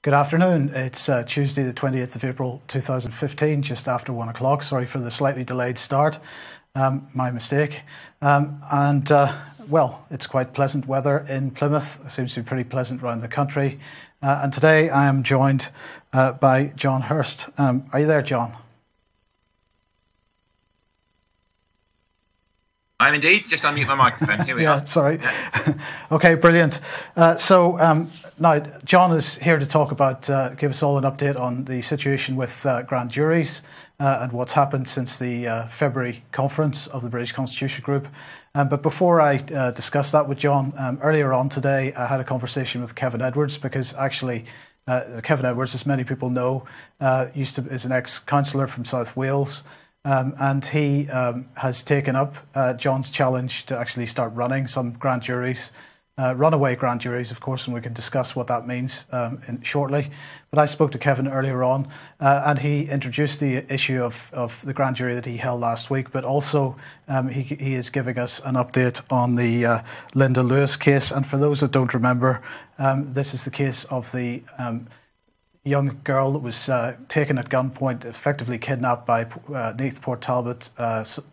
Good afternoon. It's Tuesday the 20th of April 2015, just after 1 o'clock. Sorry for the slightly delayed start. My mistake. Well, it's quite pleasant weather in Plymouth. It seems to be pretty pleasant around the country. And today I am joined by John Hurst. Are you there, John? I'm indeed. Just unmute my microphone. Here we are. Sorry. Okay, brilliant. Now, John is here to talk about, give us all an update on the situation with grand juries and what's happened since the February conference of the British Constitution Group. But before I discuss that with John, earlier on today, I had a conversation with Kevin Edwards because actually Kevin Edwards, as many people know, is an ex-councillor from South Wales. And he has taken up John's challenge to actually start running some grand juries, runaway grand juries, of course, and we can discuss what that means shortly. But I spoke to Kevin earlier on, and he introduced the issue of the grand jury that he held last week, but also he is giving us an update on the Linda Lewis case. And for those that don't remember, this is the case of the young girl that was taken at gunpoint, effectively kidnapped by Neath Port Talbot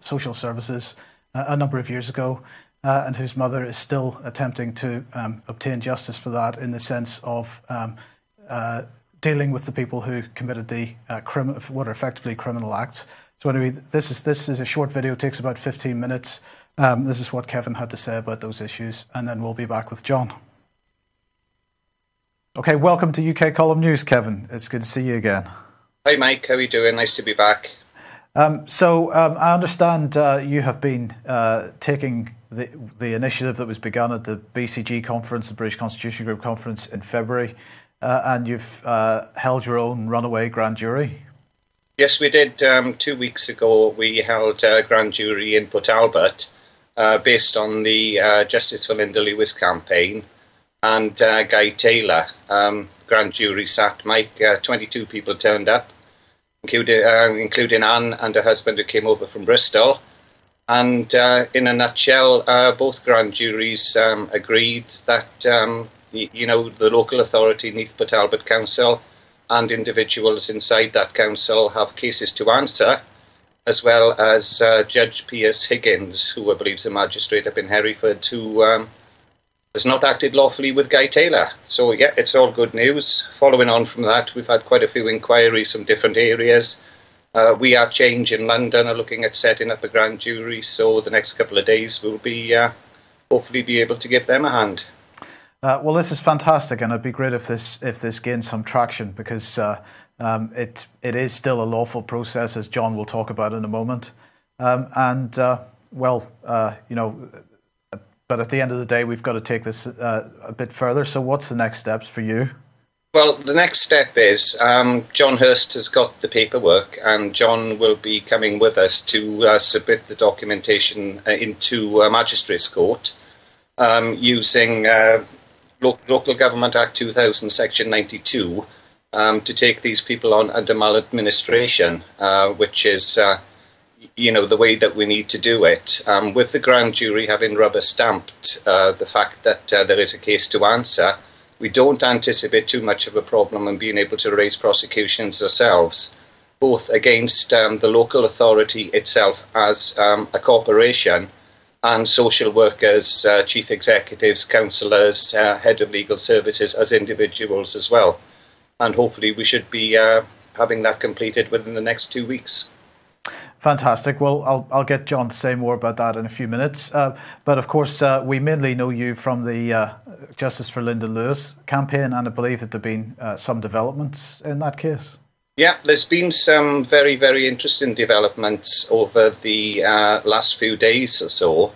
Social Services a number of years ago, and whose mother is still attempting to obtain justice for that in the sense of dealing with the people who committed the what are effectively criminal acts. So anyway, this is a short video, it takes about 15 minutes. This is what Kevin had to say about those issues, and then we'll be back with John. Okay, welcome to UK Column News, Kevin. It's good to see you again. Hi, Mike. How are you doing? Nice to be back. I understand you have been taking the initiative that was begun at the BCG conference, the British Constitution Group conference in February, and you've held your own runaway grand jury. Yes, we did. 2 weeks ago, we held a grand jury in Port Talbot based on the Justice for Linda Lewis campaign. And Guy Taylor, grand jury sat. Mike, 22 people turned up, including Anne and her husband who came over from Bristol. And in a nutshell, both grand juries agreed that, the local authority, Neath Port Talbot Council, and individuals inside that council have cases to answer, as well as Judge Piers Higgins, who I believe is a magistrate up in Hereford, who has not acted lawfully with Guy Taylor. So, yeah, it's all good news. Following on from that, we've had quite a few inquiries from different areas. We are Change in London are looking at setting up a grand jury, so the next couple of days we'll be hopefully be able to give them a hand. Well, this is fantastic, and it'd be great if this gains some traction, because it is still a lawful process, as John will talk about in a moment. But at the end of the day, we've got to take this a bit further. So what's the next steps for you? Well, the next step is John Hurst has got the paperwork, and John will be coming with us to submit the documentation into a magistrates' court using Local Government Act 2000, Section 92, to take these people on under maladministration, which is the way that we need to do it. With the grand jury having rubber-stamped the fact that there is a case to answer, we don't anticipate too much of a problem in being able to raise prosecutions ourselves, both against the local authority itself as a corporation and social workers, chief executives, councillors, head of legal services as individuals as well. And hopefully we should be having that completed within the next 2 weeks. Fantastic. Well, I'll get John to say more about that in a few minutes. But of course, we mainly know you from the Justice for Linda Lewis campaign, and I believe that there have been some developments in that case. Yeah, there's been some very, very interesting developments over the last few days or so.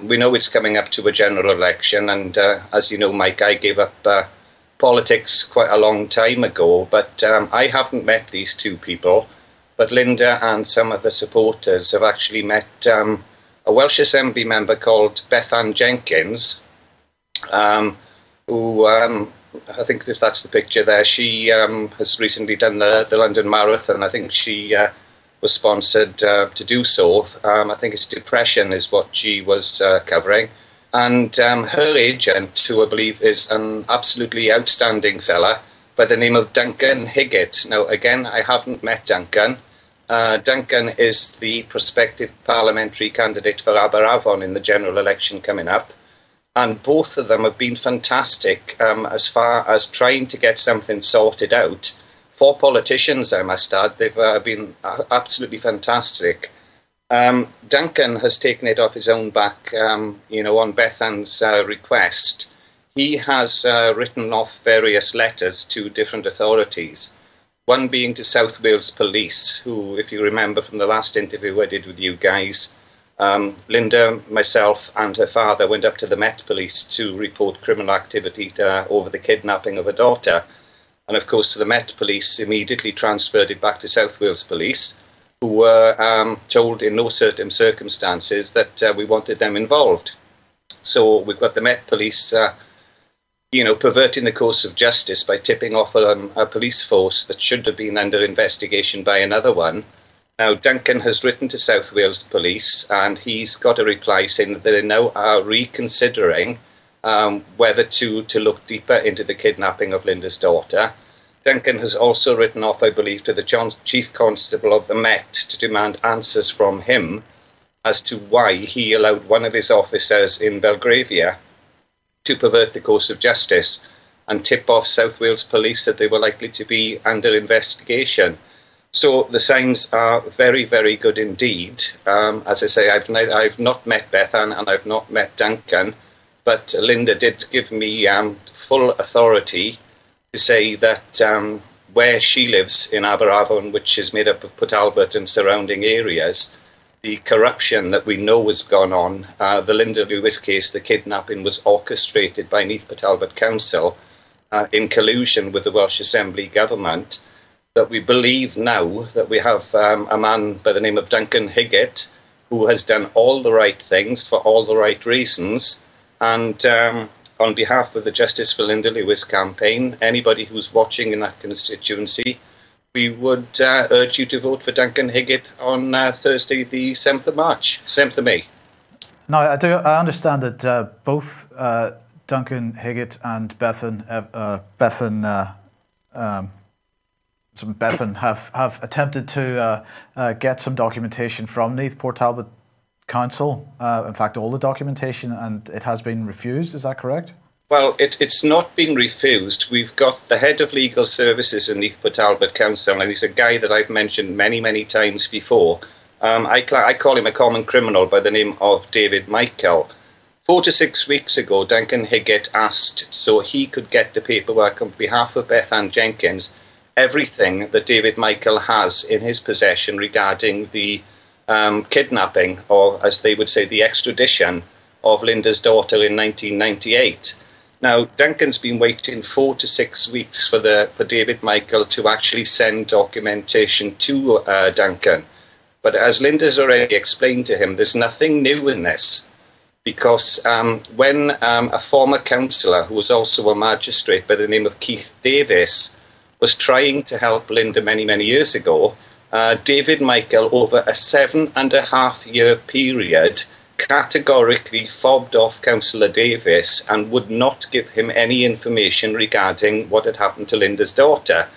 We know it's coming up to a general election, and as you know, Mike, I gave up politics quite a long time ago, but I haven't met these two people. But Linda and some of the supporters have actually met a Welsh Assembly member called Bethan Jenkins, who, I think if that's the picture there, she has recently done the London Marathon. I think she was sponsored to do so. I think it's depression is what she was covering. And her agent, who I believe is an absolutely outstanding fella, by the name of Duncan Higgett. Now, again, I haven't met Duncan. Duncan is the prospective parliamentary candidate for Aberavon in the general election coming up. And both of them have been fantastic as far as trying to get something sorted out. For politicians, I must add, they've been absolutely fantastic. Duncan has taken it off his own back, on Bethan's request. He has written off various letters to different authorities, one being to South Wales Police, who, if you remember from the last interview I did with you guys, Linda, myself and her father went up to the Met Police to report criminal activity over the kidnapping of a daughter. And of course the Met Police immediately transferred it back to South Wales Police, who were told in no certain circumstances that we wanted them involved. So we've got the Met Police perverting the course of justice by tipping off a police force that should have been under investigation by another one. Now, Duncan has written to South Wales Police and he's got a reply saying that they now are reconsidering whether to look deeper into the kidnapping of Linda's daughter. Duncan has also written off, I believe, to the Chief Constable of the Met to demand answers from him as to why he allowed one of his officers in Belgravia to pervert the course of justice and tip off South Wales Police that they were likely to be under investigation. So the signs are very, very good indeed. As I say, I've not met Bethan and I've not met Duncan, but Linda did give me full authority to say that where she lives in Aberavon, which is made up of Port Talbot and surrounding areas, the corruption that we know has gone on, the Linda Lewis case, the kidnapping was orchestrated by Neath Port Talbot Council in collusion with the Welsh Assembly government, that we believe now that we have a man by the name of Duncan Higgett who has done all the right things for all the right reasons. And on behalf of the Justice for Linda Lewis campaign, anybody who's watching in that constituency, we would urge you to vote for Duncan Higgett on Thursday, the 7th of March, 7th of May. Now, I understand that both Duncan Higgett and Bethan have attempted to get some documentation from Neath Port Talbot Council. In fact, all the documentation, and it has been refused. Is that correct? Well, it's not been refused. We've got the head of legal services in Neath Port Talbot Council, and he's a guy that I've mentioned many, many times before. I call him a common criminal by the name of David Michael. 4 to 6 weeks ago, Duncan Higgett asked so he could get the paperwork on behalf of Bethan Jenkins, everything that David Michael has in his possession regarding the kidnapping, or as they would say, the extradition of Linda's daughter in 1998. Now, Duncan's been waiting 4 to 6 weeks for David Michael to actually send documentation to Duncan. But as Linda's already explained to him, there's nothing new in this. Because when a former councillor, who was also a magistrate by the name of Keith Davis, was trying to help Linda many, many years ago, David Michael, over a 7.5-year period, categorically fobbed off Councillor Davis and would not give him any information regarding what had happened to Linda's daughter.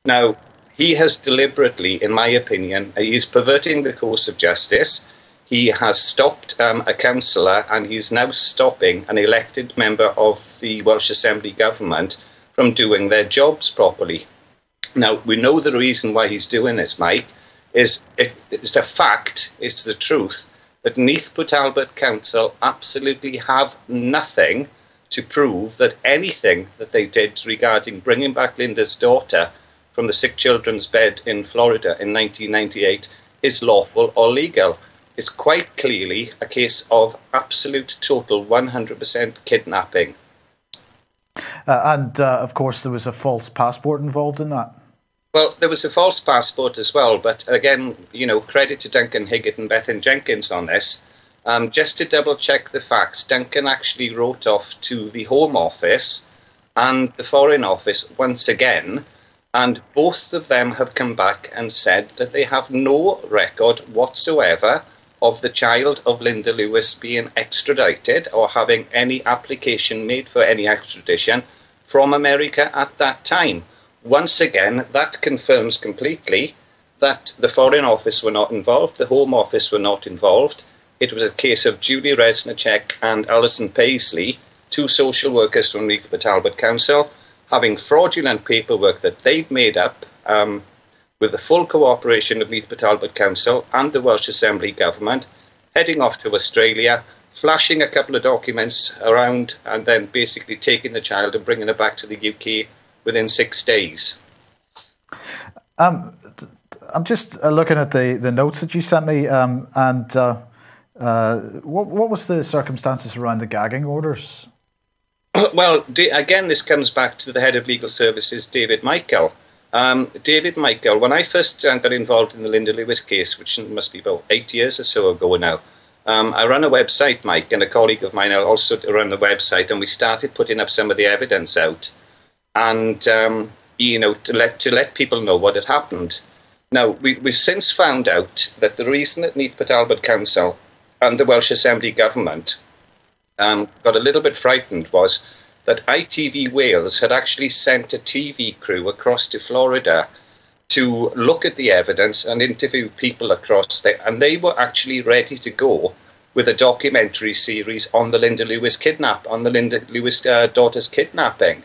Now, he has deliberately, in my opinion, he is perverting the course of justice. He has stopped a councillor, and he's now stopping an elected member of the Welsh Assembly government from doing their jobs properly. Now, we know the reason why he's doing this, Mike, it's a fact, it's the truth, that Neath Port Talbot Council absolutely have nothing to prove that anything that they did regarding bringing back Linda's daughter from the sick children's bed in Florida in 1998 is lawful or legal. It's quite clearly a case of absolute, total, 100% kidnapping. Of course, there was a false passport involved in that. Well, there was a false passport as well, but again, credit to Duncan Higgett and Bethan Jenkins on this. Just to double-check the facts, Duncan actually wrote off to the Home Office and the Foreign Office once again, and both of them have come back and said that they have no record whatsoever of the child of Linda Lewis being extradited or having any application made for any extradition from America at that time. once again, that confirms completely that the Foreign Office were not involved, the Home Office were not involved. It was a case of Julie Resnicek and Alison Paisley, two social workers from Neath Talbot Council, having fraudulent paperwork that they'd made up with the full cooperation of Neath Talbot Council and the Welsh Assembly Government, heading off to Australia, flashing a couple of documents around, and then basically taking the child and bringing it back to the UK within 6 days. I'm just looking at the notes that you sent me, and what was the circumstances around the gagging orders? Well, again, this comes back to the head of legal services, David Michael. David Michael, when I first got involved in the Linda Lewis case, which must be about 8 years or so ago now, I run a website, Mike, and a colleague of mine also run the website, and we started putting up some of the evidence out, and to let people know what had happened. Now, we've since found out that the reason that Neath Talbot Council and the Welsh Assembly Government got a little bit frightened was that ITV Wales had actually sent a TV crew across to Florida to look at the evidence and interview people across there, and they were actually ready to go with a documentary series on the Linda Lewis daughter's kidnapping.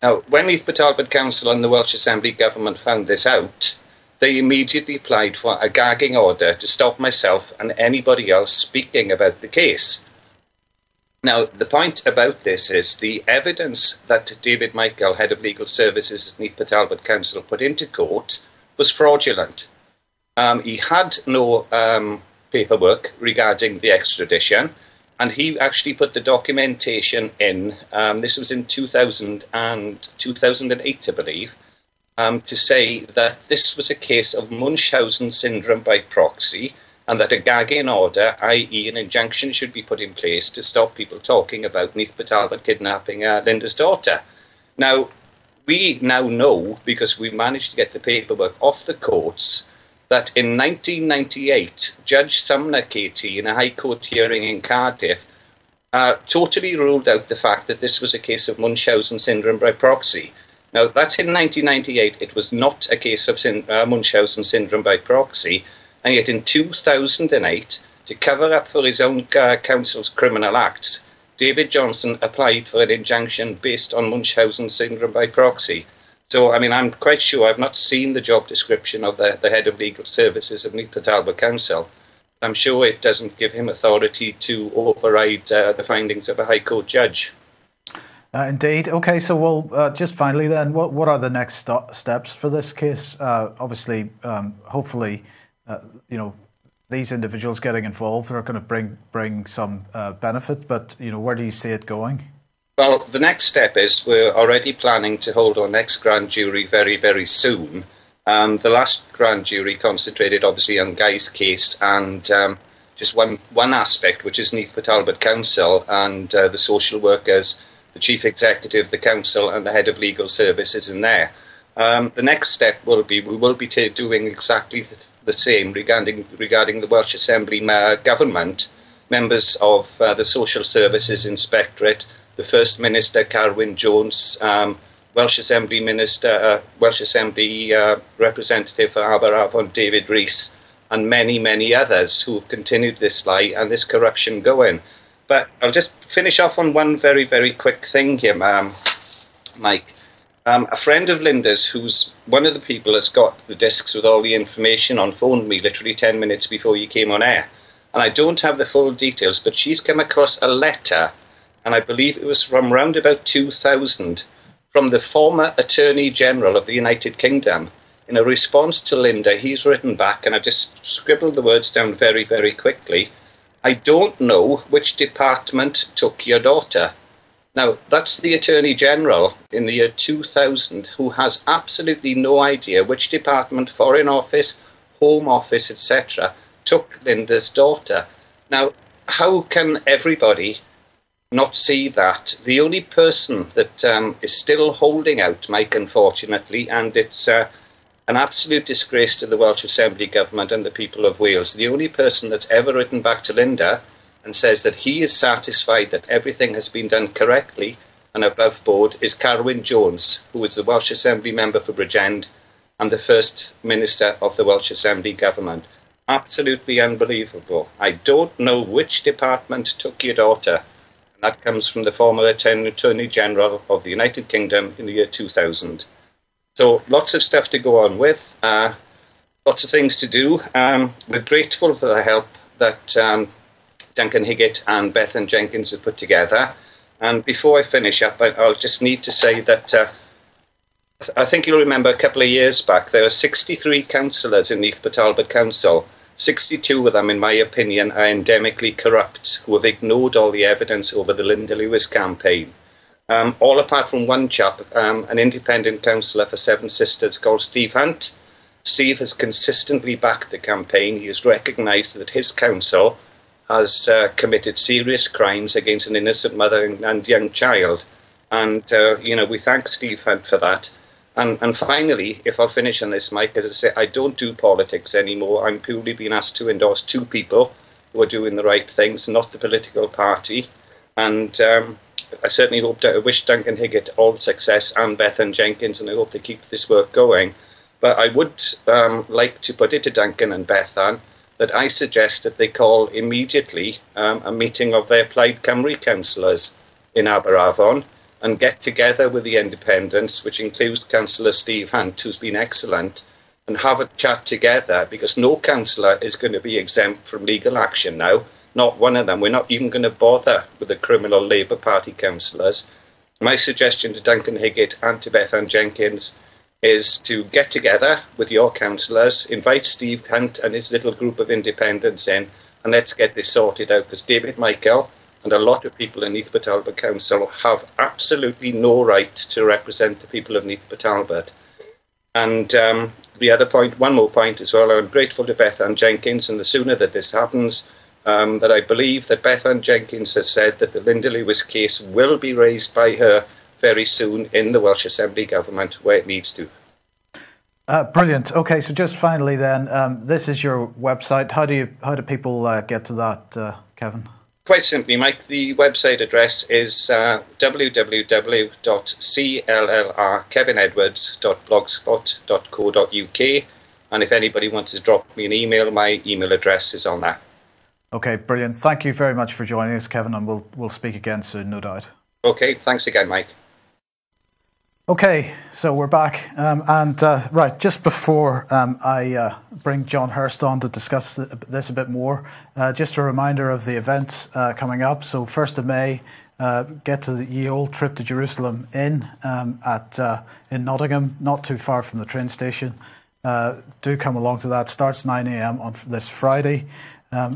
Now, when Neath Talbot Council and the Welsh Assembly Government found this out, they immediately applied for a gagging order to stop myself and anybody else speaking about the case. Now, the point about this is the evidence that David Michael, head of legal services at Neath Talbot Council, put into court was fraudulent. He had no paperwork regarding the extradition, and he actually put the documentation in, this was in 2008, I believe, to say that this was a case of Munchausen syndrome by proxy, and that a gagging order, i.e. an injunction, should be put in place to stop people talking about Neath Talbot kidnapping Linda's daughter. Now, we now know, because we managed to get the paperwork off the courts, that in 1998, Judge Sumner KT, in a High Court hearing in Cardiff, totally ruled out the fact that this was a case of Munchausen syndrome by proxy. Now, that's in 1998. It was not a case of Munchausen syndrome by proxy. And yet in 2008, to cover up for his own council's criminal acts, David Johnson applied for an injunction based on Munchausen syndrome by proxy. So, I mean, I'm quite sure I've not seen the job description of the head of legal services of Neath Talbot Council. I'm sure it doesn't give him authority to override the findings of a High Court judge. Indeed. Okay, so we'll just finally then, what are the next steps for this case? Obviously, hopefully, these individuals getting involved are going to bring some benefit, but where do you see it going? Well, the next step is we're already planning to hold our next grand jury very, very soon. The last grand jury concentrated obviously on Guy's case and just one aspect, which is Neath Talbot Council and the social workers, the chief executive, the council, and the head of legal services in there. The next step will be we will be doing exactly the same regarding the Welsh Assembly government, members of the Social Services Inspectorate, the First Minister Carwyn Jones, Welsh Assembly Minister, Welsh Assembly Representative for Aberafon David Rees, and many, many others who have continued this lie and this corruption going. But I'll just finish off on one very, very quick thing here, Mike. A friend of Linda's, who's one of the people that's got the discs with all the information on, phoned me literally 10 minutes before you came on air. And I don't have the full details, but she's come across a letter, and I believe it was from around about 2000, from the former Attorney General of the United Kingdom. In a response to Linda, he's written back, and I've just scribbled the words down very, very quickly. I don't know which department took your daughter. Now, that's the Attorney General in the year 2000 who has absolutely no idea which department, Foreign Office, Home Office, etc., took Linda's daughter. Now, how can everybody not see that? The only person that is still holding out, Mike, unfortunately, and it's an absolute disgrace to the Welsh Assembly Government and the people of Wales, the only person that's ever written back to Linda and says that he is satisfied that everything has been done correctly and above board is Carwyn Jones, who is the Welsh Assembly member for Bridgend and the First Minister of the Welsh Assembly government. Absolutely unbelievable. I don't know which department took your daughter. And that comes from the former Attorney General of the United Kingdom in the year 2000. So lots of stuff to go on with, lots of things to do. We're grateful for the help that Duncan Higgett and Bethan Jenkins have put together. And before I finish up, I'll just need to say that I think you'll remember a couple of years back, there were 63 councillors in Neath Talbot Council. 62 of them, in my opinion, are endemically corrupt, who have ignored all the evidence over the Linda Lewis campaign. All apart from one chap, an independent councillor for Seven Sisters called Steve Hunt. Steve has consistently backed the campaign. He has recognised that his council has committed serious crimes against an innocent mother and young child. And, we thank Steve Hunt for that. And finally, if I'll finish on this, Mike, as I say, I don't do politics anymore. I'm purely being asked to endorse two people who are doing the right things, not the political party. And I certainly wish Duncan Higgett all the success, and Bethan Jenkins, and I hope they keep this work going. But I would like to put it to Duncan and Bethan that I suggest that they call immediately a meeting of their Plaid Cymru councillors in Aberavon and get together with the independents, which includes Councillor Steve Hunt, who's been excellent, and have a chat together, because no councillor is going to be exempt from legal action now. Not one of them. We're not even going to bother with the criminal Labour Party councillors. My suggestion to Duncan Higgett and to Bethan Jenkins is to get together with your councillors, invite Steve Hunt and his little group of independents in, and let's get this sorted out, because David Michael and a lot of people in Neath Talbot Council have absolutely no right to represent the people of Neath Talbot. And the other point, one more point as well, I'm grateful to Bethan Jenkins, and the sooner that this happens, that I believe that Bethan Jenkins has said that the Linda Lewis case will be raised by her very soon in the Welsh Assembly government, where it needs to. Brilliant. Okay, so just finally then, this is your website. How do people get to that, Kevin? Quite simply, Mike, the website address is www.cllrkevinedwards.blogspot.co.uk, and if anybody wants to drop me an email, my email address is on that. Okay, brilliant. Thank you very much for joining us, Kevin, and we'll speak again soon, no doubt. Okay, thanks again, Mike. Okay, so we're back, right, just before I bring John Hurst on to discuss this a bit more, just a reminder of the events coming up. So 1st of May, get to the Ye Olde Trip to Jerusalem Inn in Nottingham, not too far from the train station. Do come along to that. Starts 9 a.m. on this Friday.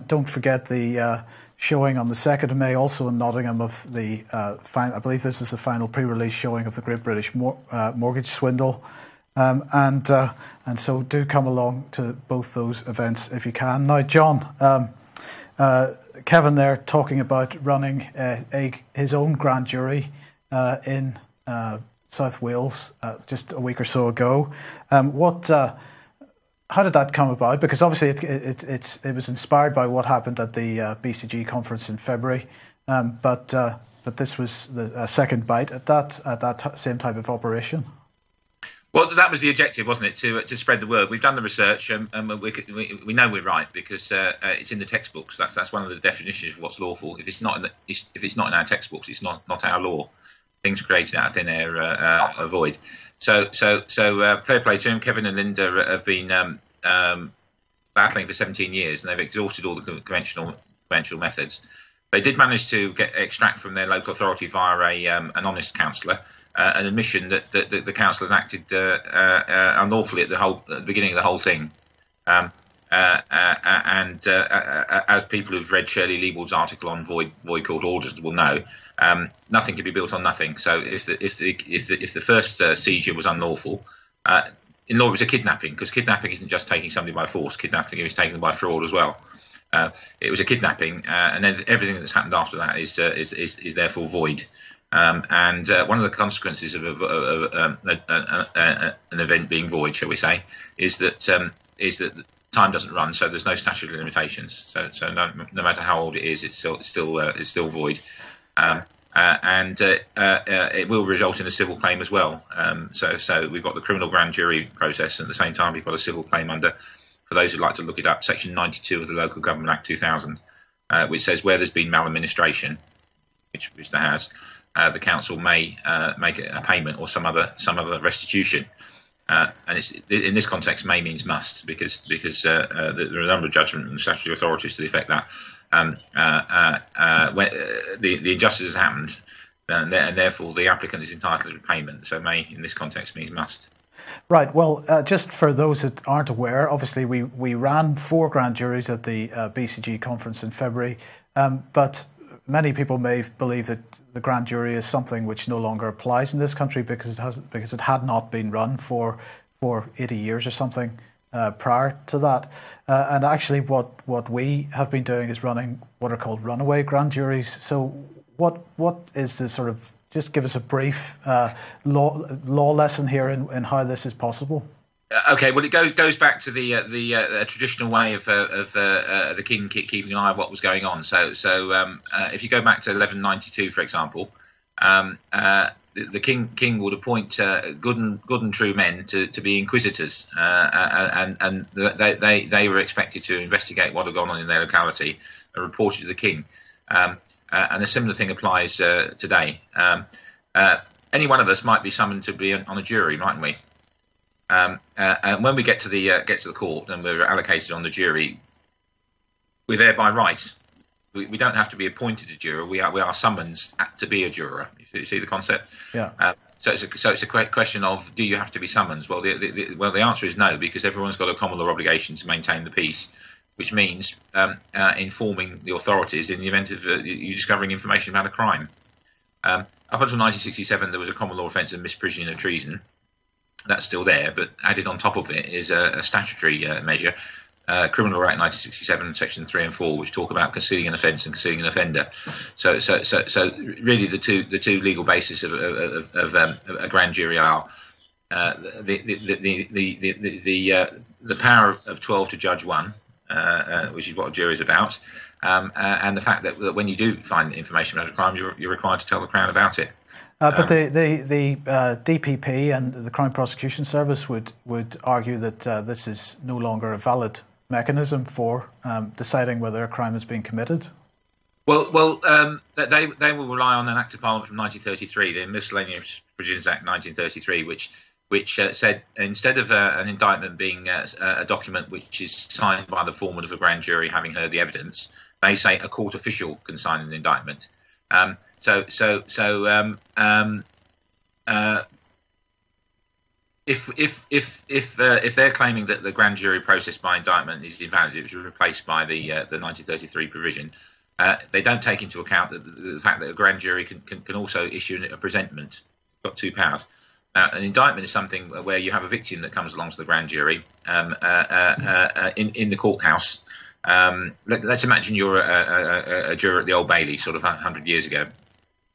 Don't forget the showing on the 2nd of May, also in Nottingham, of the I believe this is the final pre-release showing of the Great British Mortgage Swindle, and so do come along to both those events if you can. Now, John, Kevin there talking about running his own grand jury in South Wales just a week or so ago. How did that come about? Because obviously it was inspired by what happened at the BCG conference in February, but this was a second bite at that same type of operation. Well, that was the objective, wasn't it? To spread the word. We've done the research, and we know we're right, because it's in the textbooks. That's one of the definitions of what's lawful. If it's not in our textbooks, it's not our law. Things created out of thin air are void. So fair play to him. Kevin and Linda have been battling for 17 years, and they've exhausted all the conventional methods. They did manage to extract from their local authority via an honest councillor an admission that the councillor had acted unlawfully at the beginning of the whole thing. As people who've read Shirley Liebald's article on void court orders will know, nothing can be built on nothing. So if the first seizure was unlawful, in law it was a kidnapping, because kidnapping isn't just taking somebody by force. Kidnapping is taking them by fraud as well. It was a kidnapping, and then everything that's happened after that is therefore void. One of the consequences of an event being void, shall we say, is that time doesn't run, so there's no statute of limitations. So no matter how old it is, it's still void. and it will result in a civil claim as well. So we've got the criminal grand jury process, and at the same time we've got a civil claim under, for those who'd like to look it up, Section 92 of the Local Government Act 2000, which says where there's been maladministration, which there has, the council may make a payment or some other restitution. And it's, in this context, may means must, because there are a number of judgment and statutory authorities to the effect that when the injustice has happened, and therefore the applicant is entitled to payment. So may, in this context, means must. Right. Well, just for those that aren't aware, obviously we ran 4 grand juries at the BCG conference in February, but many people may believe that the grand jury is something which no longer applies in this country because it had not been run for 80 years or something prior to that. And actually what we have been doing is running what are called runaway grand juries. So what is the sort of, just give us a brief law lesson here in how this is possible. Okay, well, it goes back to the traditional way of the king keeping an eye on what was going on. So if you go back to 1192, for example, the king would appoint good and true men to be inquisitors, and they were expected to investigate what had gone on in their locality and report it to the king. And a similar thing applies today. Any one of us might be summoned to be on a jury, mightn't we? And when we get to the court and we're allocated on the jury, we're there by right. We don't have to be appointed a juror. We are summoned to be a juror. You see the concept? Yeah. So it's a question of, do you have to be summoned? Well, the answer is no, because everyone's got a common law obligation to maintain the peace, which means informing the authorities in the event of you discovering information about a crime. Up until 1967, there was a common law offence of misprision of treason. That's still there, but added on top of it is a statutory measure, Criminal Law Act 1967, Section 3 and 4, which talk about concealing an offence and concealing an offender. So really, the two legal bases of a grand jury are the power of 12 to judge one, which is what a jury is about, and the fact that when you do find information about a crime, you're required to tell the Crown about it. But the DPP and the Crown Prosecution Service would argue that this is no longer a valid mechanism for deciding whether a crime has been committed. Well, they will rely on an Act of Parliament from 1933, the Miscellaneous Provisions Act 1933, which said instead of an indictment being a document which is signed by the foreman of a grand jury having heard the evidence, they say a court official can sign an indictment. If they're claiming that the grand jury process by indictment is invalid, it was replaced by the 1933 provision. They don't take into account the fact that a grand jury can also issue a presentment. It's got 2 powers. Now, an indictment is something where you have a victim that comes along to the grand jury in the courthouse. Let's imagine you're a juror at the Old Bailey, sort of 100 years ago.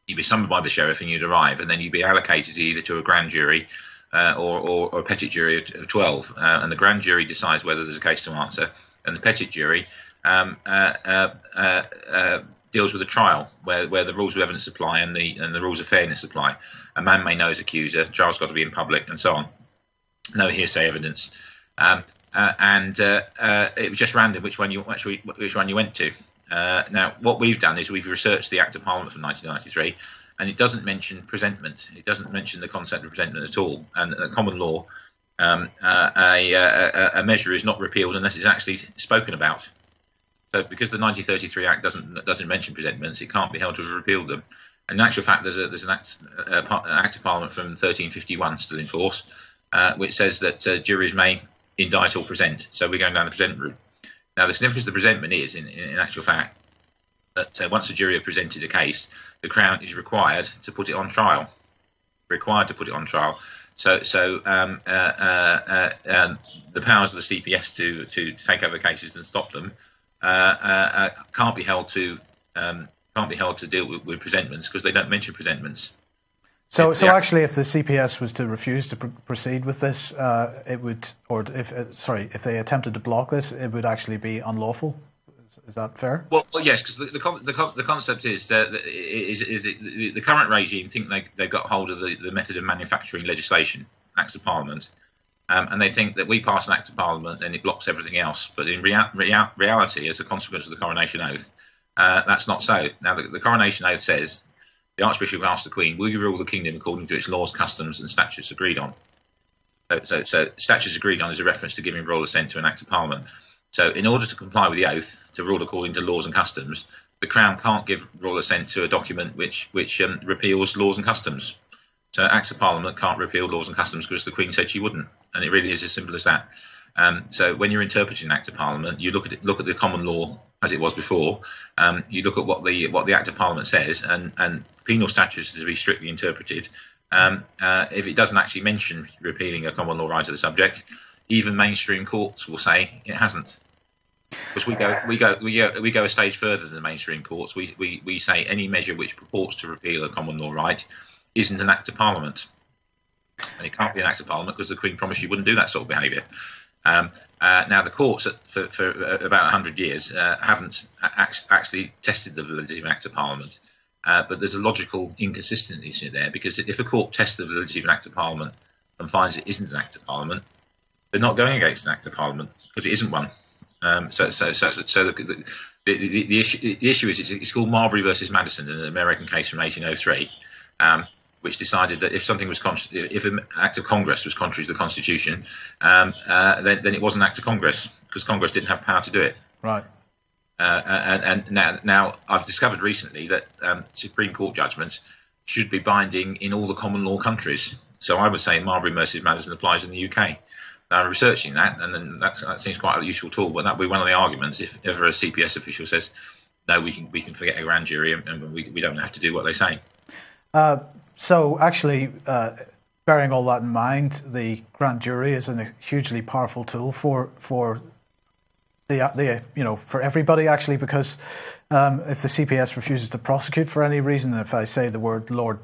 You'd be summoned by the sheriff and you'd arrive, and then you'd be allocated either to a grand jury or a petit jury of 12. And the grand jury decides whether there's a case to answer, and the petit jury deals with a trial where the rules of evidence apply and the rules of fairness apply. A man may know his accuser, trial's got to be in public, and so on. No hearsay evidence. And it was just random which one you went to. Now, what we've done is we've researched the Act of Parliament from 1993, and it doesn't mention presentment. It doesn't mention the concept of presentment at all. And common law, a measure is not repealed unless it's actually spoken about. So, because the 1933 Act doesn't mention presentments, it can't be held to have repealed them. And in actual fact, there's an Act of Parliament from 1351 still in force, which says that juries may indict or present. So we're going down the present route. Now, the significance of the presentment is, in actual fact, that once a jury have presented a case, the Crown is required to put it on trial. So the powers of the CPS to take over cases and stop them can't be held to deal with presentments, because they don't mention presentments. So actually, if the CPS was to refuse to proceed with this, it would, or if they attempted to block this, it would actually be unlawful. Is that fair? Well, yes, because the concept is that the current regime think they've got hold of the method of manufacturing legislation, Acts of Parliament, and they think that we pass an Act of Parliament and it blocks everything else. But in reality, as a consequence of the coronation oath, that's not so. Now, the coronation oath says the Archbishop asks the Queen, "Will you rule the kingdom according to its laws, customs, and statutes agreed on?" So statutes agreed on is a reference to giving royal assent to an Act of Parliament. So in order to comply with the oath to rule according to laws and customs, the Crown can't give royal assent to a document which repeals laws and customs. So Acts of Parliament can't repeal laws and customs because the Queen said she wouldn't, and it really is as simple as that. So when you're interpreting an Act of Parliament, you look at the common law as it was before. You look at what the Act of Parliament says, and penal statutes are to be strictly interpreted. If it doesn't actually mention repealing a common law right of the subject, even mainstream courts will say it hasn't. Because we go a stage further than the mainstream courts. We say any measure which purports to repeal a common law right isn't an Act of Parliament, and it can't be an Act of Parliament because the Queen promised she wouldn't do that sort of behaviour. Now the courts for about 100 years haven't actually tested the validity of an Act of Parliament. But there's a logical inconsistency there, because if a court tests the validity of an Act of Parliament and finds it isn't an Act of Parliament, they're not going against an Act of Parliament because it isn't one. So the issue is it's called Marbury versus Madison, an American case from 1803, which decided that if something was if an Act of Congress was contrary to the Constitution, then it wasn't an Act of Congress because Congress didn't have power to do it. Right. And now I've discovered recently that Supreme Court judgments should be binding in all the common law countries. So I would say Marbury versus Madison applies in the UK. Now, I'm researching that, and then that seems quite a useful tool. But that would be one of the arguments if ever a CPS official says, "No, we can forget a grand jury, and we don't have to do what they say." So actually, bearing all that in mind, the grand jury is a hugely powerful tool for for everybody, actually, because if the CPS refuses to prosecute for any reason, if I say the words Lord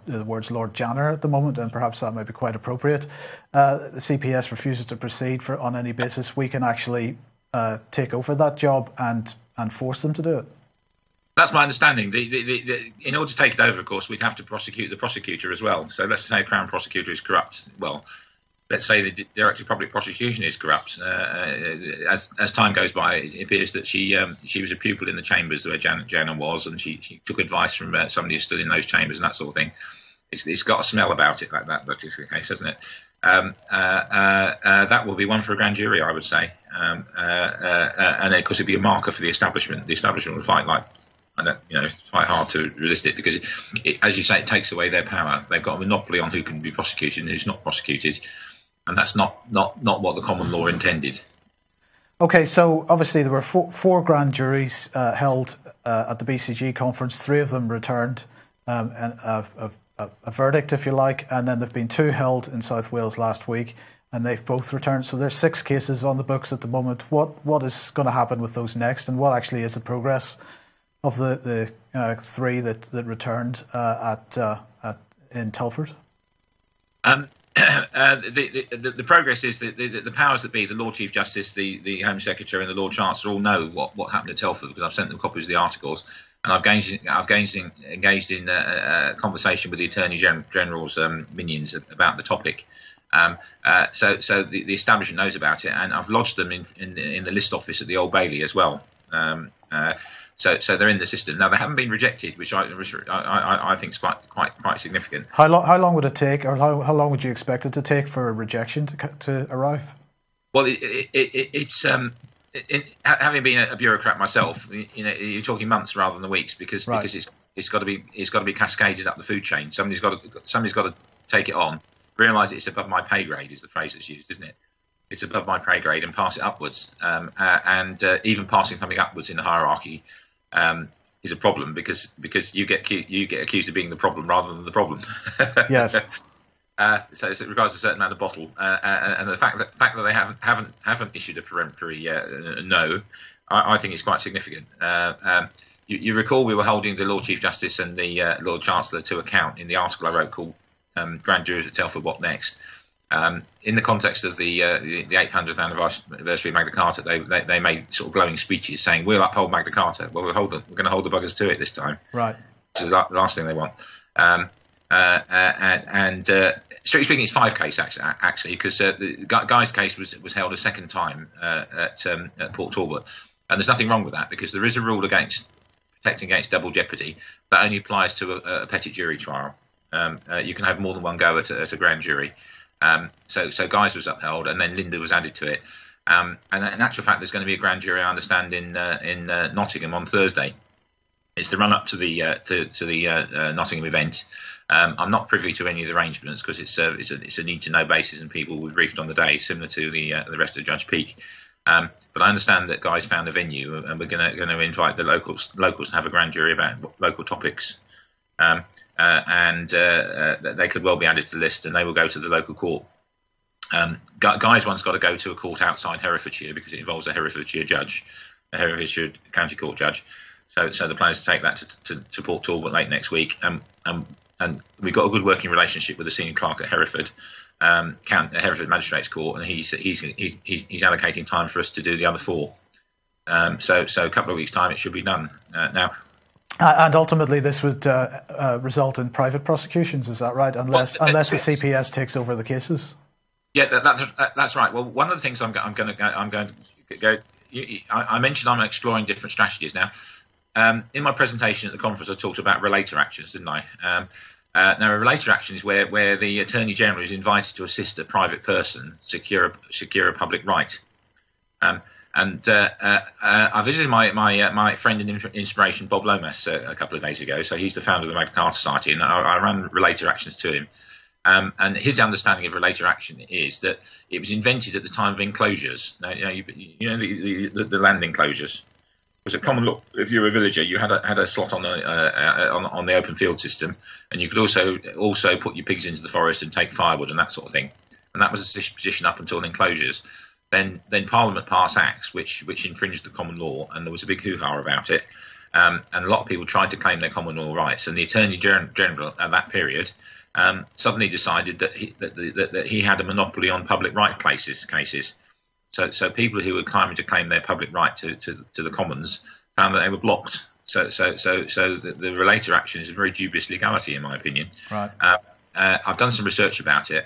Janner at the moment, and perhaps that might be quite appropriate, the CPS refuses to proceed on any basis, we can actually take over that job and force them to do it. That's my understanding. In order to take it over, of course, we'd have to prosecute the prosecutor as well. So let's say a Crown prosecutor is corrupt. Well, let's say the Director of Public Prosecution is corrupt. As time goes by, it appears that she was a pupil in the chambers where Janet was, and she took advice from somebody who stood in those chambers and that sort of thing. It's got a smell about it, like that particular case, hasn't it? That will be one for a grand jury, I would say. And then, of course, it'd be a marker for the establishment. The establishment would fight it's quite hard to resist it because, as you say, it takes away their power. They've got a monopoly on who can be prosecuted and who's not prosecuted. And that's not what the common law intended. Okay, so obviously there were four grand juries held at the BCG conference. 3 of them returned a verdict, if you like, and then there have been 2 held in South Wales last week, and they've both returned. So there's 6 cases on the books at the moment. What is going to happen with those next, and what actually is the progress of the 3 that returned in Telford? The progress is that the powers that be, the Lord Chief Justice, the Home Secretary, and the Lord Chancellor all know what happened at Telford because I've sent them copies of the articles, and I've engaged in a conversation with the Attorney General's minions about the topic. So the establishment knows about it, and I've lodged them in the list office at the Old Bailey as well. So they're in the system now. They haven't been rejected, which I think is quite significant. How long would it take, or how long would you expect it to take for a rejection to arrive? Well, it's having been a bureaucrat myself, you're talking months rather than weeks because it's got to be cascaded up the food chain. Somebody's got to take it on, realise it's above my pay grade is the phrase that's used, isn't it? It's above my pay grade and pass it upwards. And even passing something upwards in the hierarchy is a problem because you get accused of being the problem rather than the problem. Yes. So it requires a certain amount of bottle, and the fact that they haven't issued a peremptory no, I think is quite significant. You recall we were holding the Lord Chief Justice and the Lord Chancellor to account in the article I wrote called "Grand Juries at Telford, What Next?" In the context of the 800th anniversary of Magna Carta, they made sort of glowing speeches saying we'll uphold Magna Carta. Well, we're going to hold the buggers to it this time. Right. Which is the last thing they want. Strictly speaking, it's 5 case actually, because the Guy's case was held a second time at Port Talbot, and there's nothing wrong with that because there is a rule against protecting against double jeopardy that only applies to a petit jury trial. You can have more than one go at a grand jury. So Guy's was upheld, and then Linda was added to it. And in actual fact, there's going to be a grand jury, I understand, in Nottingham on Thursday. It's the run-up to the Nottingham event. I'm not privy to any of the arrangements because it's a need-to-know basis, and people were briefed on the day, similar to the rest of Judge Peake. But I understand that Guy's found a venue, and we're going to invite the locals to have a grand jury about local topics. And they could well be added to the list, and they will go to the local court. Guy's one's got to go to a court outside Herefordshire because it involves a Herefordshire judge, a Herefordshire County Court judge. So the plan is to take that to Port Talbot late next week. And we've got a good working relationship with the senior clerk at Hereford, Hereford Magistrates Court, and he's allocating time for us to do the other 4. So a couple of weeks' time it should be done now. And ultimately, this would result in private prosecutions. Is that right? Unless the CPS takes over the cases. Yeah, that's right. Well, one of the things I'm going to go. I mentioned I'm exploring different strategies now. In my presentation at the conference, I talked about relator actions, didn't I? Now, a relator action is where the Attorney General is invited to assist a private person secure a public right. I visited my friend and inspiration, Bob Lomas, a couple of days ago. So he's the founder of the Magna Carta Society, and I ran relator actions to him. And his understanding of relator action is that it was invented at the time of enclosures. Now, the land enclosures. It was a common law. If you were a villager, you had a slot on the open field system, and you could also put your pigs into the forest and take firewood and that sort of thing. And that was the position up until enclosures. Then Parliament passed acts which infringed the common law, and there was a big hoo-ha about it. And a lot of people tried to claim their common law rights. And the Attorney General at that period suddenly decided that he had a monopoly on public right cases. So people who were claiming to claim their public right to the Commons found that they were blocked. So the relator action is a very dubious legality, in my opinion. Right. I've done some research about it.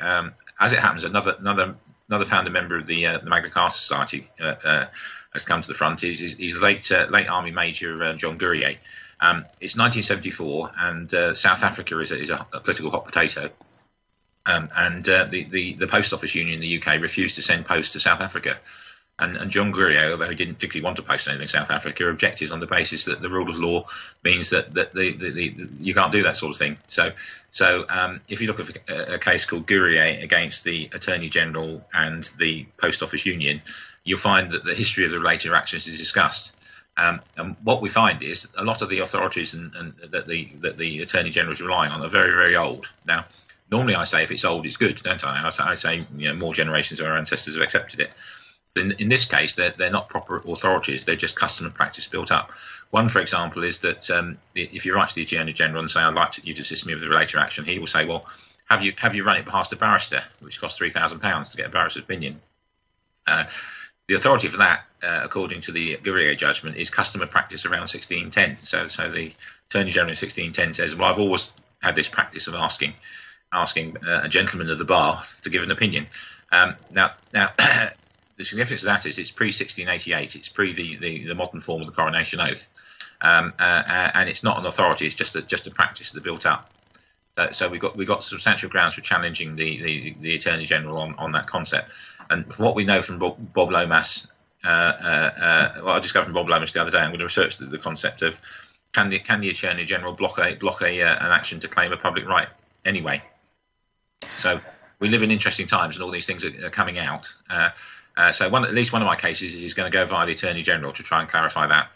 As it happens, another founder member of the Magna Carta Society has come to the front. He's the late Army Major John Gurrier. It's 1974, and South Africa is a political hot potato. The Post Office Union in the UK refused to send post to South Africa. And John Gurrier, although he didn't particularly want to post anything in South Africa, objected on the basis that the rule of law means that you can't do that sort of thing. So if you look at a case called Gurrier against the Attorney General and the Post Office Union, you'll find that the history of the relator actions is discussed. And what we find is a lot of the authorities and that the Attorney General is relying on are very, very old. Now, normally I say if it's old, it's good, don't I? I say more generations of our ancestors have accepted it. In this case, they're not proper authorities; they're just custom and practice built up. One, for example, is that if you write to the Attorney General and say, "I'd like you to assist me with the relator action," he will say, "Well, have you run it past a barrister, which costs £3,000 to get a barrister's opinion?" The authority for that, according to the Gurrier judgment, is custom and practice around 1610. So the Attorney General in 1610 says, "Well, I've always had this practice of asking a gentleman of the bar to give an opinion." Now. The significance of that is it's pre-1688. It's pre the modern form of the coronation oath, and it's not an authority. It's just a practice that built up. So we got substantial grounds for challenging the Attorney General on that concept. And from what we know from Bob Lomas, I discovered from Bob Lomas the other day. I'm going to research the concept of can the Attorney General block an action to claim a public right anyway. So we live in interesting times, and all these things are coming out. So at least one of my cases is going to go via the Attorney General to try and clarify that,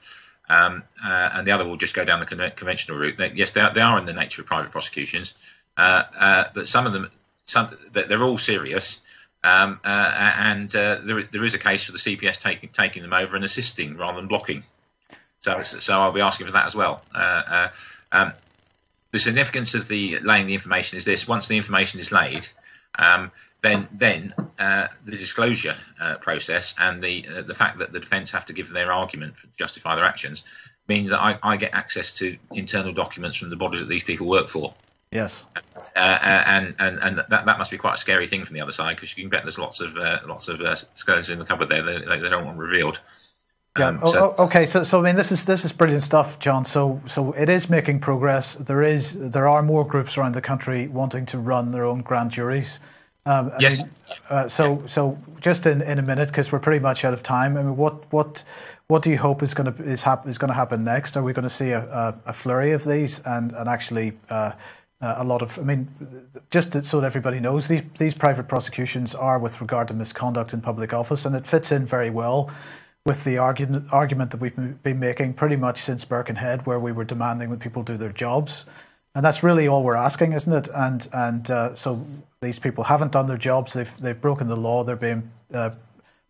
and the other will just go down the conventional route. Yes, they are in the nature of private prosecutions, but some of them, they're all serious, and there is a case for the CPS taking them over and assisting rather than blocking. So I'll be asking for that as well. The significance of laying the information is this: once the information is laid, then the disclosure process and the fact that the defence have to give their argument to justify their actions mean that I get access to internal documents from the bodies that these people work for. Yes. And that must be quite a scary thing from the other side, because you can bet there's lots of skeletons in the cupboard there that they don't want revealed. Yeah. Okay. So I mean, this is brilliant stuff, John. So it is making progress. There are more groups around the country wanting to run their own grand juries. Yes. So just in a minute, because we're pretty much out of time. I mean, what do you hope is going to happen next? Are we going to see a flurry of these and actually a lot of? I mean, just so that everybody knows, these private prosecutions are with regard to misconduct in public office, and it fits in very well with the argument that we've been making pretty much since Birkenhead, where we were demanding that people do their jobs. And that's really all we're asking, isn't it? And so these people haven't done their jobs. They've broken the law. They're being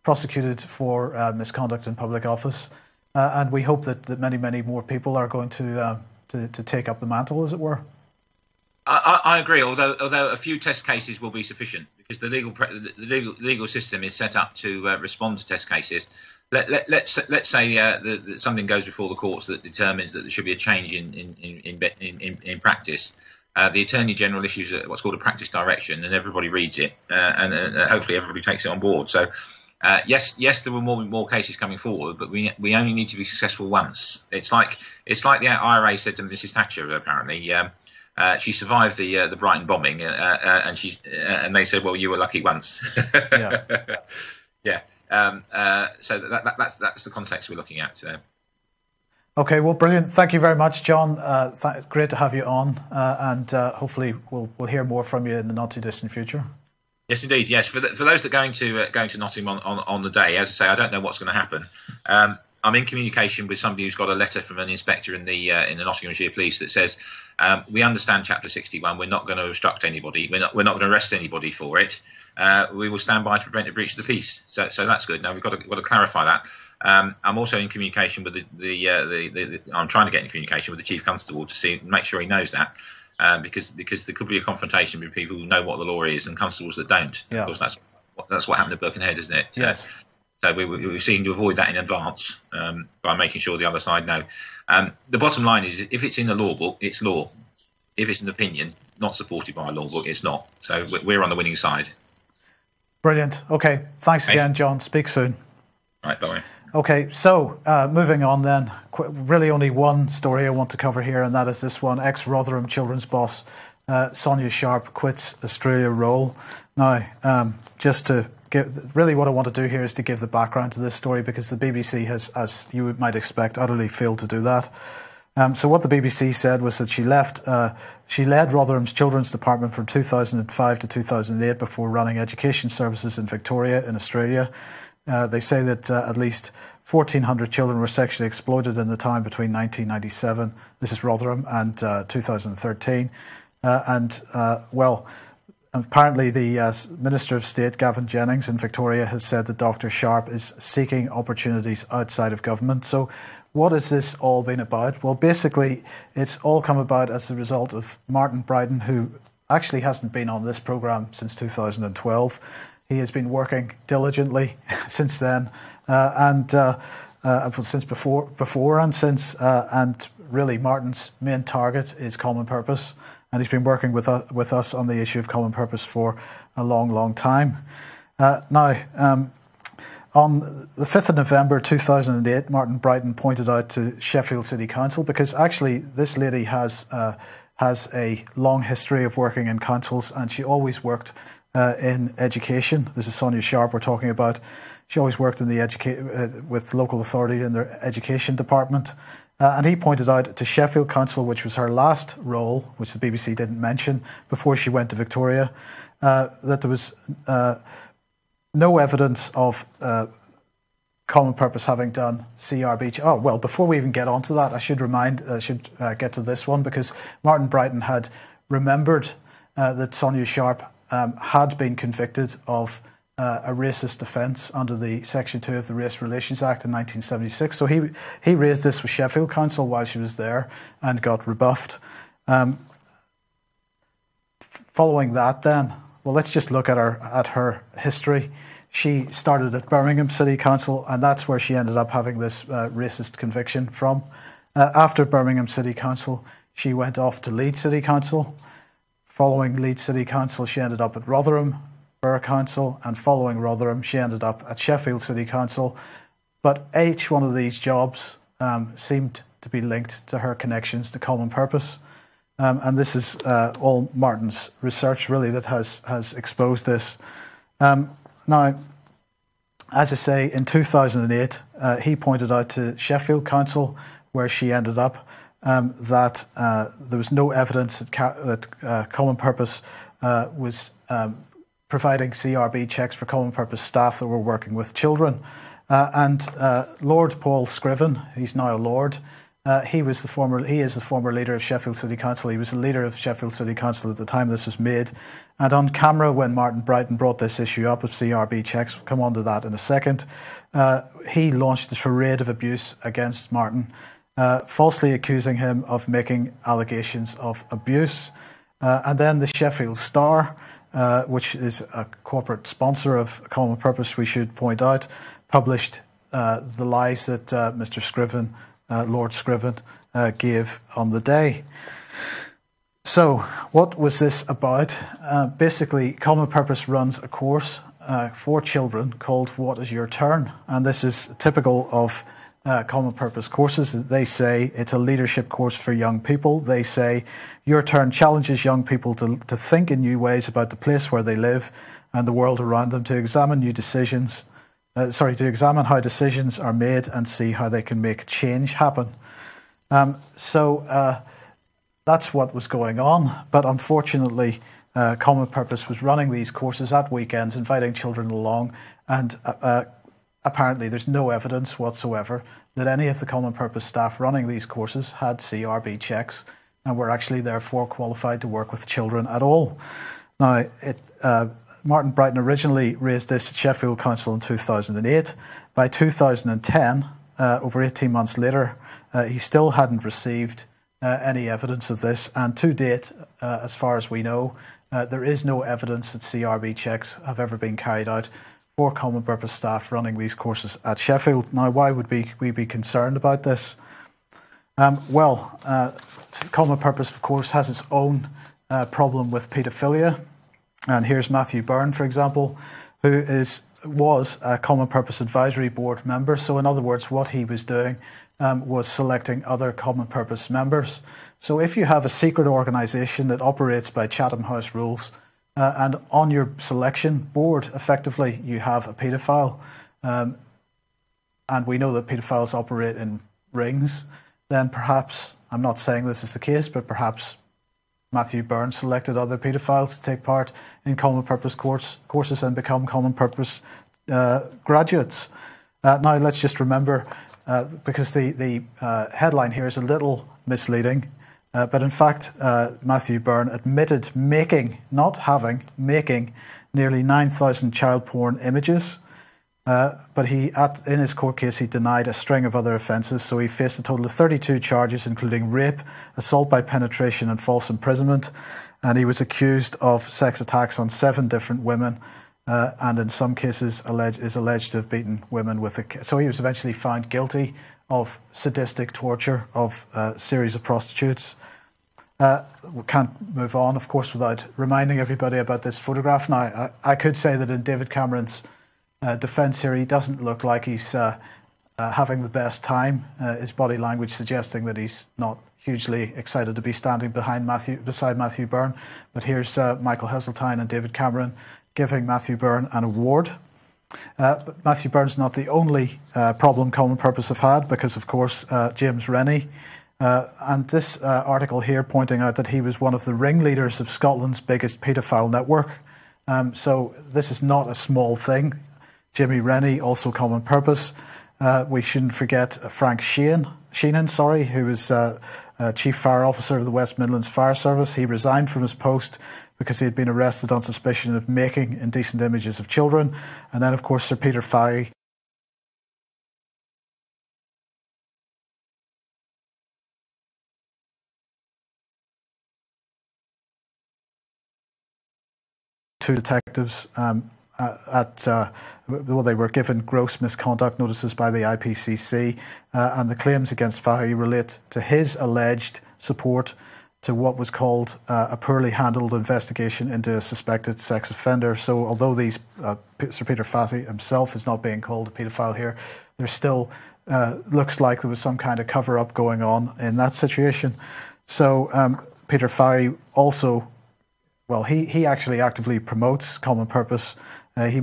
prosecuted for misconduct in public office. And we hope that many more people are going to take up the mantle, as it were. I agree. Although a few test cases will be sufficient, because the legal system is set up to respond to test cases. Let's say that something goes before the courts that determines that there should be a change in practice. The Attorney General issues what's called a practice direction, and everybody reads it, and hopefully everybody takes it on board. So, yes, there were more cases coming forward, but we only need to be successful once. It's like the IRA said to Mrs. Thatcher. Apparently, she survived the Brighton bombing, and they said, "Well, you were lucky once." Yeah. Yeah. So that's the context we're looking at. Okay, well, brilliant. Thank you very much, John. It's great to have you on, and hopefully we'll hear more from you in the not too distant future. Yes, indeed. Yes, for those that are going to Nottingham on the day, as I say, I don't know what's going to happen. I'm in communication with somebody who's got a letter from an inspector in the Nottinghamshire Police that says, we understand Chapter 61. We're not going to obstruct anybody. We're not going to arrest anybody for it. We will stand by to prevent a breach of the peace. So that's good. Now we've got to clarify that. I'm also in communication with I'm trying to get in communication with the Chief Constable to make sure he knows that, because there could be a confrontation with people who know what the law is and constables that don't. Yeah. Of course, that's what happened at Birkenhead, isn't it? Yes. So we're seeking to avoid that in advance by making sure the other side know. The bottom line is, if it's in the law book, it's law. If it's an opinion not supported by a law book, it's not. So we're on the winning side. Brilliant. Okay. Thanks again, John. Speak soon. Right. Bye. Okay. So moving on then. Really only one story I want to cover here, and that is this one. Ex-Rotherham children's boss Sonia Sharp quits Australia role. Now, just to really what I want to do here is to give the background to this story, because the BBC has, as you might expect, utterly failed to do that. So what the BBC said was that she led Rotherham's Children's Department from 2005 to 2008 before running education services in Victoria in Australia. They say that at least 1,400 children were sexually exploited in the time between 1997, this is Rotherham, and 2013. Apparently the Minister of State, Gavin Jennings, in Victoria has said that Dr. Sharp is seeking opportunities outside of government. So what has this all been about? Well, basically, it's all come about as a result of Martin Bryden, who actually hasn't been on this programme since 2012. He has been working diligently since then, since before and since. And really, Martin's main target is common purpose. And he's been working with us on the issue of common purpose for a long time. On the 5th of November 2008, Martin Bryden pointed out to Sheffield City Council, because actually this lady has a long history of working in councils, and she always worked in education. This is Sonia Sharp we're talking about. She always worked in with local authority in their education department. And he pointed out to Sheffield Council, which was her last role, which the BBC didn't mention, before she went to Victoria, that there was no evidence of common purpose having done CRB. Oh, well, before we even get on to that, I should get to this one, because Martin Bryden had remembered that Sonia Sharp had been convicted of a racist offence under the Section 2 of the Race Relations Act in 1976. So he raised this with Sheffield Council while she was there and got rebuffed. Following that then, well, let's just look at her history. She started at Birmingham City Council, and that's where she ended up having this racist conviction from. After Birmingham City Council, she went off to Leeds City Council. Following Leeds City Council, she ended up at Rotherham Borough Council, and following Rotherham, she ended up at Sheffield City Council. But each one of these jobs seemed to be linked to her connections to Common Purpose. And this is all Martin's research, really, that has exposed this. Now, as I say, in 2008, he pointed out to Sheffield Council, where she ended up, that there was no evidence that Common Purpose was providing CRB checks for Common Purpose staff that were working with children. And Lord Paul Scriven, he's now a Lord, he is the former leader of Sheffield City Council. He was the leader of Sheffield City Council at the time this was made. And on camera, when Martin Brighton brought this issue up of CRB checks, we'll come on to that in a second, he launched a charade of abuse against Martin, falsely accusing him of making allegations of abuse. And then the Sheffield Star, which is a corporate sponsor of Common Purpose, we should point out, published the lies that Mr. Scriven, Lord Scriven, gave on the day. So, what was this about? Basically, Common Purpose runs a course for children called What Is Your Turn? And this is typical of Common Purpose courses. They say it's a leadership course for young people. They say Your Turn challenges young people to think in new ways about the place where they live and the world around them, to examine to examine how decisions are made and see how they can make change happen. So that's what was going on. But unfortunately, Common Purpose was running these courses at weekends, inviting children along, and apparently there's no evidence whatsoever that any of the Common Purpose staff running these courses had CRB checks and were actually therefore qualified to work with children at all. Now, Martin Brighton originally raised this at Sheffield Council in 2008. By 2010, over 18 months later, he still hadn't received any evidence of this. And to date, as far as we know, there is no evidence that CRB checks have ever been carried out for Common Purpose staff running these courses at Sheffield. Now, why would we be concerned about this? Well, Common Purpose, of course, has its own problem with paedophilia. And here's Matthew Byrne, for example, who was a Common Purpose Advisory Board member. So in other words, what he was doing was selecting other Common Purpose members. So if you have a secret organisation that operates by Chatham House rules, and on your selection board, effectively, you have a paedophile, and we know that paedophiles operate in rings, then perhaps, I'm not saying this is the case, but perhaps Matthew Byrne selected other paedophiles to take part in Common Purpose courses and become Common Purpose graduates. Now, let's just remember, because the headline here is a little misleading, but in fact, Matthew Byrne admitted making nearly 9,000 child porn images. But in his court case, he denied a string of other offences, so he faced a total of 32 charges, including rape, assault by penetration and false imprisonment, and he was accused of sex attacks on 7 different women, and in some cases is alleged to have beaten women with so he was eventually found guilty of sadistic torture of a series of prostitutes. We can't move on, of course, without reminding everybody about this photograph. Now, I could say that in David Cameron's defence here, he doesn't look like he's having the best time. His body language suggesting that he's not hugely excited to be standing beside Matthew Byrne. But here's Michael Heseltine and David Cameron giving Matthew Byrne an award. But Matthew Byrne's not the only problem Common Purpose have had, because of course James Rennie, and this article here pointing out that he was one of the ringleaders of Scotland's biggest paedophile network. So this is not a small thing. Jimmy Rennie, also Common Purpose. We shouldn't forget Frank Sheenan, who was Chief Fire Officer of the West Midlands Fire Service. He resigned from his post because he had been arrested on suspicion of making indecent images of children. And then, of course, Sir Peter Fahey, two detectives they were given gross misconduct notices by the IPCC, and the claims against Fahy relate to his alleged support to what was called a poorly handled investigation into a suspected sex offender. So although Sir Peter Fahy himself is not being called a paedophile here, there still looks like there was some kind of cover-up going on in that situation. So Peter Fahy also, he actually actively promotes Common Purpose. He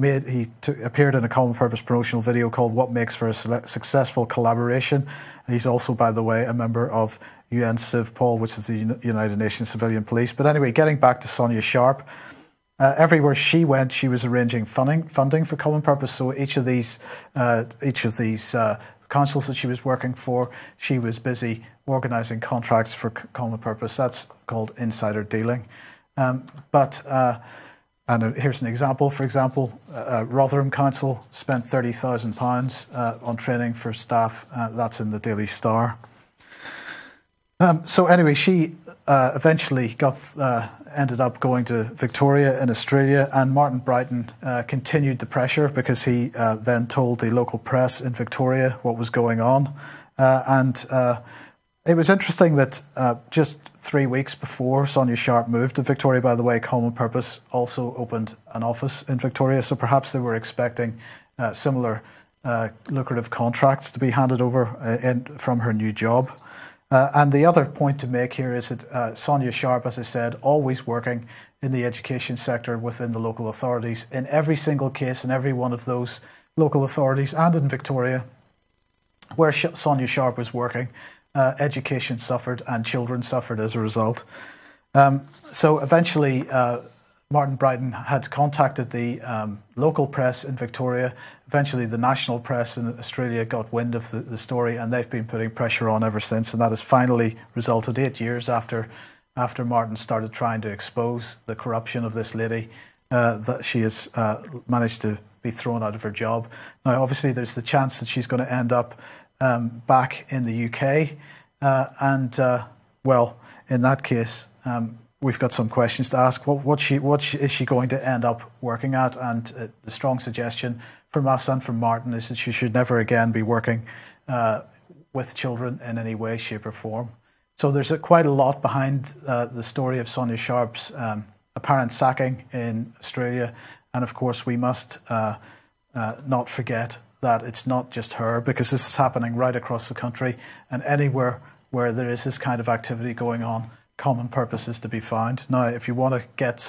appeared in a Common Purpose promotional video called "What Makes for a Successful Collaboration." He's also, by the way, a member of UN CivPol, which is the United Nations Civilian Police. But anyway, getting back to Sonia Sharp, everywhere she went, she was arranging funding for Common Purpose. So each of these councils that she was working for, she was busy organising contracts for Common Purpose. That's called insider dealing. And here's an example. For example, Rotherham Council spent £30,000 on training for staff. That's in the Daily Star. So anyway, she eventually ended up going to Victoria in Australia, and Martin Brighton continued the pressure because he then told the local press in Victoria what was going on. It was interesting that just 3 weeks before Sonia Sharp moved to Victoria, by the way, Common Purpose also opened an office in Victoria, so perhaps they were expecting similar lucrative contracts to be handed over from her new job. And the other point to make here is that Sonia Sharp, as I said, always working in the education sector within the local authorities. In every single case, in every one of those local authorities, and in Victoria, where Sonia Sharp was working, education suffered and children suffered as a result. So eventually, Martin Brighton had contacted the local press in Victoria. Eventually, the national press in Australia got wind of the story, and they've been putting pressure on ever since. And that has finally resulted 8 years after Martin started trying to expose the corruption of this lady, that she has managed to be thrown out of her job. Now, obviously, there's the chance that she's going to end up back in the UK. In that case, we've got some questions to ask. What is she going to end up working at? And the strong suggestion from us and from Martin is that she should never again be working with children in any way, shape or form. So there's quite a lot behind the story of Sonia Sharp's apparent sacking in Australia. And of course, we must not forget that it's not just her, because this is happening right across the country, and anywhere where there is this kind of activity going on, Common Purpose is to be found. Now, if you want to get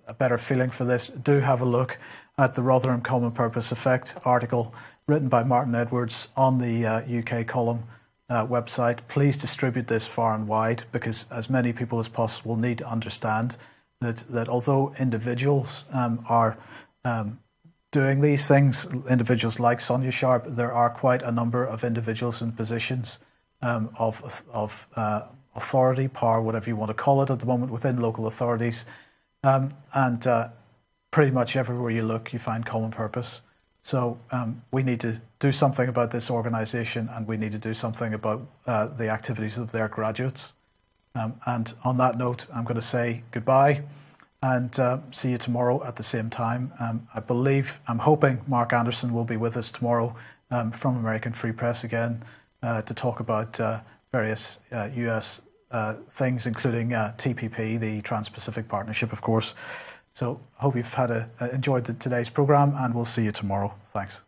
a better feeling for this, do have a look at the Rotherham Common Purpose Effect article written by Martin Edwards on the UK Column website. Please distribute this far and wide, because as many people as possible need to understand that although individuals are doing these things, individuals like Sonia Sharp, there are quite a number of individuals in positions of authority, power, whatever you want to call it at the moment, within local authorities. Pretty much everywhere you look, you find Common Purpose. So we need to do something about this organisation, and we need to do something about the activities of their graduates. And on that note, I'm going to say goodbye and see you tomorrow at the same time. I'm hoping Mark Anderson will be with us tomorrow from American Free Press again to talk about various US things, including TPP, the Trans-Pacific Partnership, of course. So hope you've enjoyed today's programme, and we'll see you tomorrow. Thanks.